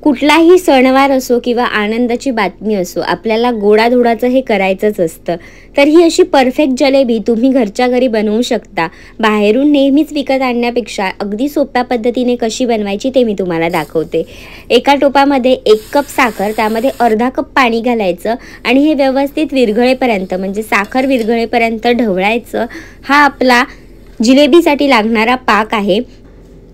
कुठलाही सणवार असो किंवा आनंदाची बातमी असो, आपल्याला गोडाधोडाचं हे करायचंच असतं. तर ही अशी परफेक्ट जलेबी तुम्ही घरच्या घरी बनवू शकता. बाहेरून नेहमीच विकत आणण्यापेक्षा अगदी सोप्या पद्धतीने कशी बनवायची ते मी तुम्हाला दाखवते. एका टोपामध्ये 1 कप साखर, त्यामध्ये अर्धा कप पाणी घालायचं आणि हे व्यवस्थित विरघळेपर्यंत म्हणजे साखर विरघळेपर्यंत ढवळायचं. हा आपला जिलेबीसाठी लागणारा पाक आहे.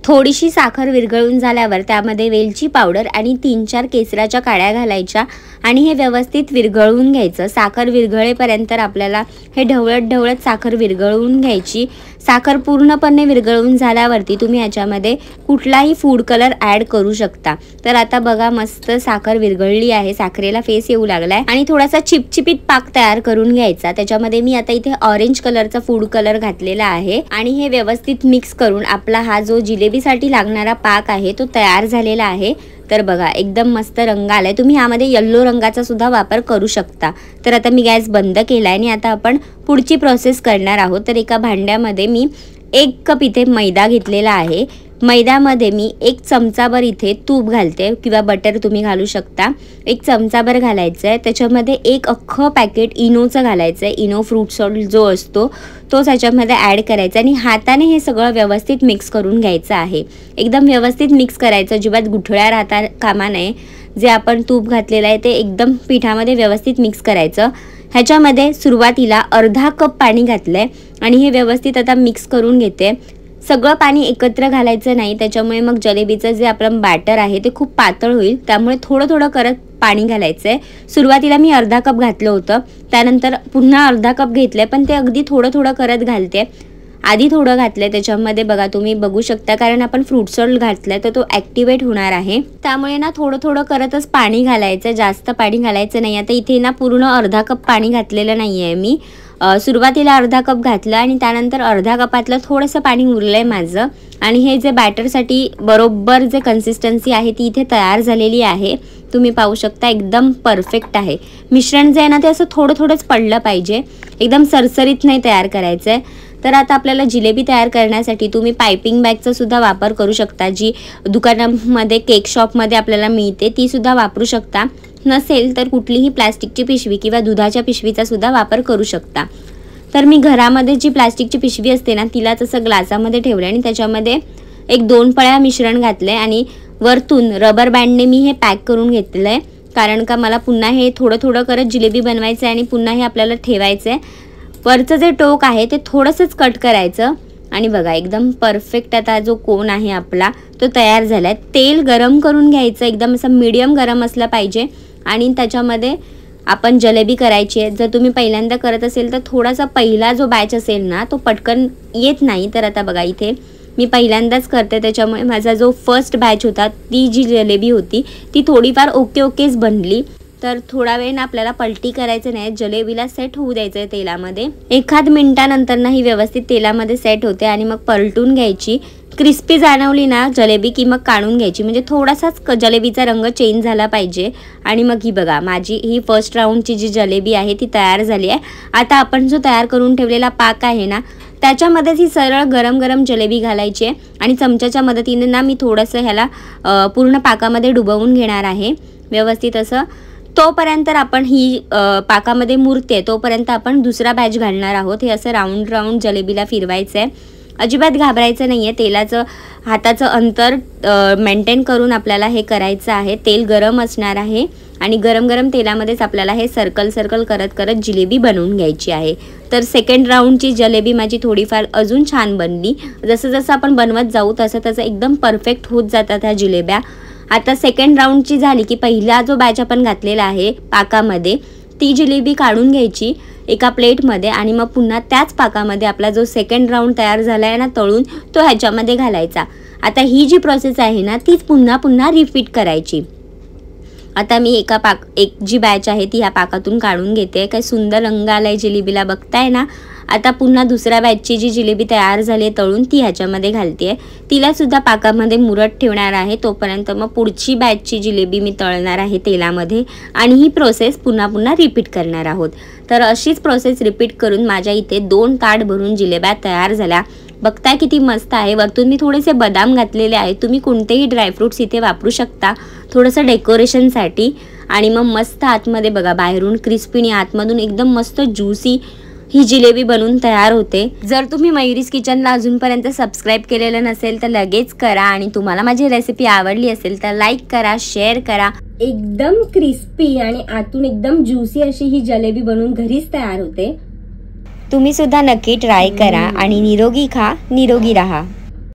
थोडीशी साखर विरघळून झाल्यावर त्यामध्ये वेलची पावडर आणि 3-4 केसराच्या काड्या घालायच्या आणि हे व्यवस्थित विरघळवून घ्यायचं. साखर विरघळेपर्यंत आपल्याला हे ढवळत साखर विरघळवून घ्यायची. साखर पूर्णपणे विरघळवून झाल्यावरती तुम्ही याच्यामध्ये कुठलाही फूड कलर ॲड करू शकता. तर आता बघा मस्त साखर विरघळली आहे, साखरेला फेस येऊ लागलाय आणि थोडासा चिपचिपीत पाक तयार करून घ्यायचा. त्याच्यामध्ये मी आता इथे ऑरेंज कलरचा फूड कलर घातलेला आहे आणि हे व्यवस्थित मिक्स करून आपला हा जो जिलेबीसाठी लागणारा पाक आहे तो तयार झालेला आहे. तर बघा एकदम मस्त रंग आलाय. तुम्ही यामध्ये येल्लो रंगाचा सुद्धा वापर करू शकता. तर आता मी गॅस बंद केलाय आणि आता आपण पुढची प्रोसेस करणार आहोत. तर एका भांड्यामध्ये मी 1 कप इथे मैदा घेतलेला आहे. मैद्यामध्ये मी 1 चमचाभर इथे तूप घालते किंवा बटर तुम्ही घालू शकता. 1 चमचाभर घालायचं आहे. त्याच्यामध्ये 1 अख्खं पॅकेट इनोचं घालायचं आहे. इनो फ्रूट सॉल्ट जो असतो तोच ह्याच्यामध्ये ॲड करायचा आणि हाताने हे सगळं व्यवस्थित मिक्स करून घ्यायचं आहे. एकदम व्यवस्थित मिक्स करायचं, अजिबात गुठळ्या राहता कामा नये. जे आपण तूप घातलेलं आहे ते एकदम पिठामध्ये व्यवस्थित मिक्स करायचं. ह्याच्यामध्ये सुरुवातीला अर्धा कप पाणी घातलं आहे आणि हे व्यवस्थित आता मिक्स करून घेते. सगळं पाणी एकत्र घालायचं नाही, त्याच्यामुळे मग जलेबीचं जे आपलं बॅटर आहे ते खूप पातळ होईल. त्यामुळे थोडं थोडं करत पाणी घालायचं आहे. सुरुवातीला मी अर्धा कप घातलं होतं, त्यानंतर पुन्हा अर्धा कप घेतलं पण ते अगदी थोडं थोडं करत घालते. आधी थोडं घातलं आहे त्याच्यामध्ये बघा तुम्ही बघू शकता, कारण आपण फ्रूट सॉल्ट घातलं आहे तर तो ॲक्टिवेट होणार आहे. त्यामुळे ना थोडं थोडं करतच पाणी घालायचं, जास्त पाणी घालायचं नाही. आता इथे ना पूर्ण अर्धा कप पाणी घातलेलं नाही आहे मी. सुरुवातीला अर्धा कप घातलं आणि त्यानंतर अर्ध्या कपातलं थोडंसं पाणी उरलं आहे माझं. आणि हे जे बॅटरसाठी बरोबर जे कन्सिस्टन्सी आहे ती इथे तयार झालेली आहे. तुम्ही पाहू शकता एकदम परफेक्ट आहे. मिश्रण जे आहे ना ते असं थोडं थोडंच पडलं पाहिजे, एकदम सरसरीत नाही तयार करायचं आहे. तर आता आपल्याला जिलेबी तयार करण्यासाठी तुम्ही पायपिंग बॅगचा सुद्धा वापर करू शकता, जी दुकानामध्ये केक शॉपमध्ये आपल्याला मिळते ती सुद्धा वापरू शकता. नसेल तर कुठलीही प्लॅस्टिकची पिशवी किंवा दुधाच्या पिशवीचा सुद्धा वापर करू शकता. तर मी घरामध्ये जी प्लॅस्टिकची पिशवी असते ना तिलाच असं ग्लासामध्ये ठेवलं आणि त्याच्यामध्ये 1-2 पळ्या मिश्रण घातलं आणि वरतून रबर बँडने मी हे पॅक करून घेतलं आहे. कारण का मला पुन्हा हे थोडं थोडं करत जिलेबी बनवायचं आहे आणि पुन्हा हे आपल्याला ठेवायचं आहे. वरचं जे टोक आहे ते थोडंसंच कट करायचं आणि बघा एकदम परफेक्ट आता जो कोन आहे आपला तो तयार झाला आहे. तेल गरम करून घ्यायचं, एकदम असं मीडियम गरम असलं पाहिजे आणि त्याच्यामध्ये आपण जलेबी करायची आहे. जर तुम्ही पहिल्यांदा करत असेल तर थोडासा पहिला जो बॅच असेल ना तो पटकन येत नाही. तर आता बघा इथे मी पहिल्यांदाच करते, त्याच्यामुळे माझा जो फर्स्ट बॅच होता ती जी जलेबी होती ती थोडीफार ओकेच बनली. तर थोडा वेळ ना आपल्याला पलटी करायचं नाही, जलेबीला सेट होऊ द्यायचं आहे तेलामध्ये. 1 मिनिटानंतर ना ही व्यवस्थित तेलामध्ये सेट होते आणि मग पलटून घ्यायची. क्रिस्पी जाणवली ना जलेबी की मग काढून घ्यायची, म्हणजे थोडासाच जलेबीचा रंग चेंज झाला पाहिजे. आणि मग ही बघा माझी ही फर्स्ट राऊंडची जी जलेबी आहे ती तयार झाली आहे. आता आपण जो तयार करून ठेवलेला पाक आहे ना त्याच्यामध्येच ही सरळ गरम जलेबी घालायची आहे आणि चमच्याच्या मदतीने ना मी थोडंसं ह्याला पूर्ण पाकामध्ये डुबवून घेणार आहे व्यवस्थित असं. तोपर्यंत आपण ही पाकामध्ये मुरते तोपर्यंत आपण दुसरा बॅच घालणार आहोत. हे असं राऊंड जलेबीला फिरवायचं आहे, अजिबात घाबरायचं नाही आहे. तेलाचं हाताचं अंतर मेंटेन करून आपल्याला हे करायचं आहे. तेल गरम असणार आहे आणि गरम तेलामध्येच आपल्याला हे सर्कल करत जिलेबी बनवून घ्यायची आहे. तर सेकंड राऊंडची जलेबी माझी थोडीफार अजून छान बनली. जसं आपण बनवत जाऊ तसं एकदम परफेक्ट होत जातात ह्या जिलेब्या. आता सेकंड राऊंडची झाली की पहिला जो बॅच आपण घातलेला आहे पाकामध्ये ती जिलेबी काढून घ्यायची एका प्लेटमध्ये आणि मग पुन्हा त्याच पाकामध्ये आपला जो सेकंड राऊंड तयार झाला आहे ना तळून तो ह्याच्यामध्ये घालायचा. आता ही जी प्रोसेस आहे ना तीच पुन्हा रिपीट करायची. आता मी एक जी बॅच आहे ती ह्या पाकातून काढून घेते. काय सुंदर रंग आलाय जिलेबीला बघताय ना. आता पुन्हा दुसऱ्या बॅचची जी जिलेबी तयार झाली आहे तळून ती ह्याच्यामध्ये घालते. तिला सुद्धा पाकामध्ये मुरत ठेवणार आहे. तोपर्यंत मग पुढची बॅचची जिलेबी मी तळणार आहे तेलामध्ये आणि ही प्रोसेस पुन्हा रिपीट करणार आहोत. तर अशीच प्रोसेस रिपीट करून माझ्या इथे 2 ताट भरून जिलेब्या तयार झाल्या. बघताय किती मस्त आहे. वरतून मी थोडेसे बदाम घातलेले आहेत. तुम्ही कोणतेही ड्रायफ्रुट्स इथे वापरू शकता थोडंसं डेकोरेशनसाठी. आणि मग मस्त आतमध्ये बघा, बाहेरून क्रिस्पी आणि आतमधून एकदम मस्त ज्युसी ही जिलेबी बनून तयार होते. जर तुम्ही मयुरीज किचनला अजूनपर्यंत सबस्क्राईब केलेलं नसेल तर लगेच करा. आणि तुम्हाला माझी रेसिपी आवडली असेल तर लाईक करा, शेअर करा. एकदम क्रिस्पी आणि आतून एकदम ज्युसी अशी ही जलेबी बनवून घरीच तयार होते. तुम्ही सुद्धा नक्की ट्राय करा आणि निरोगी खा, निरोगी राहा.